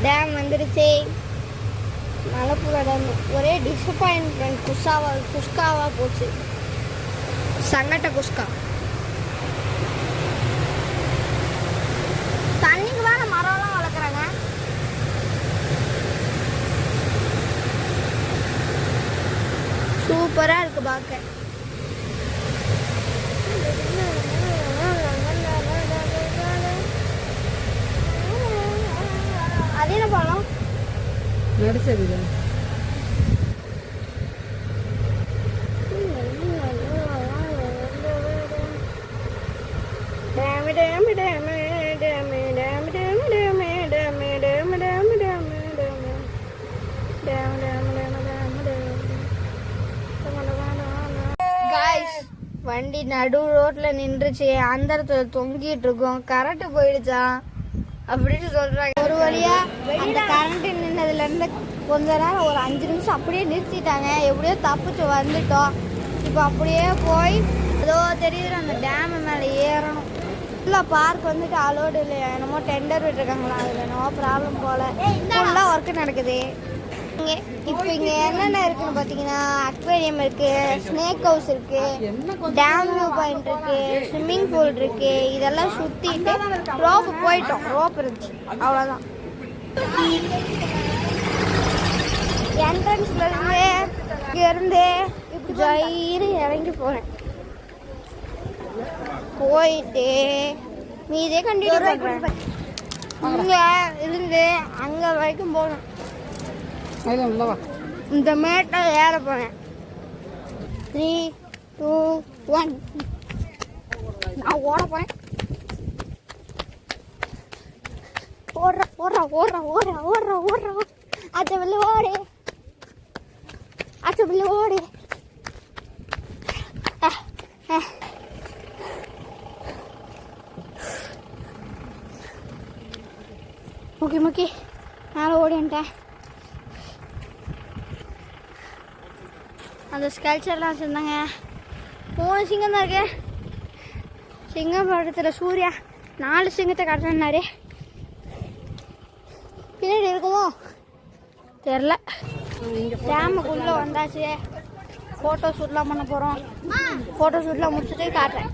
Dam வந்துருச்சு. மலைப்புழா dam ஒரே disappointment. குஸ்காவாக போச்சு. சங்கட்ட குஸ்கா. தண்ணிக்கு வேற மரம்லாம் வளர்க்குறாங்க. சூப்பராக இருக்குது பார்க்க. அது என்ன பழம்? நடிச்சது வண்டி நடு ரோட்ல நின்றுச்சு. அந்த இடத்துல தொங்கிட்டு இருக்கோம். கரண்ட் போயிடுச்சா அப்படின்னு சொல்றாங்க. ஒரு வழியா அந்த கரண்ட் நின்னதுல இருந்து கொஞ்ச நேரம் ஒரு 5 நிமிஷம் அப்படியே நிறுத்திட்டாங்க. எப்படியோ தப்பிச்சு வந்துட்டோம். இப்போ அப்படியே போய் ஏதோ தெரியுது அந்த டேம் மேலே ஏறணும். இல்லை பார்க் வந்துட்டு அலோடு இல்லை. என்னமோ டெண்டர் விட்டுருக்காங்களா, அதில் என்னமோ ப்ராப்ளம் போல். ஃபுல்லாக ஒர்க்கு நடக்குது இங்கே. இப்போ இங்கே என்னென்ன இருக்குன்னு பார்த்தீங்கன்னா அக்வேரியம் இருக்குது, ஸ்னேக் ஹவுஸ் இருக்குது, டேம் வியூ பாயிண்ட் இருக்குது, ஸ்விம்மிங் பூல் இருக்குது. இதெல்லாம் சுற்றிட்டு ரோப்பு போயிட்டோம். ரோப் இருந்துச்சு, அவ்வளோதான். என்ட்ரன்ஸ்ல இருந்து ஜயிறு இறங்கி போகிறேன். போயிட்டு மீதே கண்டினியூ பண்ணுறேன். இங்கே இருந்து அங்கே வரைக்கும் போகணும். இந்த மேட்டை ஏற போனேன். 3, 2, 1 நான் ஓட போறேன். ஓடுற ஓடுற ஓடுற ஓடுற ஓடுற ஓடுற அச்ச பிள்ளை ஓடு, அச்ச பிள்ளை ஓடு. முக்கி முக்கி மேலே ஓடின்ட்டேன். அந்த ஸ்கல்ச்சர்லாம் வச்சுருந்தாங்க. 3 சிங்கம் தான் இருக்கு. சிங்கம் படத்தில் சூர்யா 4 சிங்கத்தை காட்டுறாரு. பின்னாடி இருக்குமோ தெரில. டேமுக்குள்ளே வந்தாச்சு. ஃபோட்டோ ஷூட்லாம் பண்ண போகிறோம். ஃபோட்டோ ஷூட்லாம் முடிச்சுட்டு காட்டுறேன்.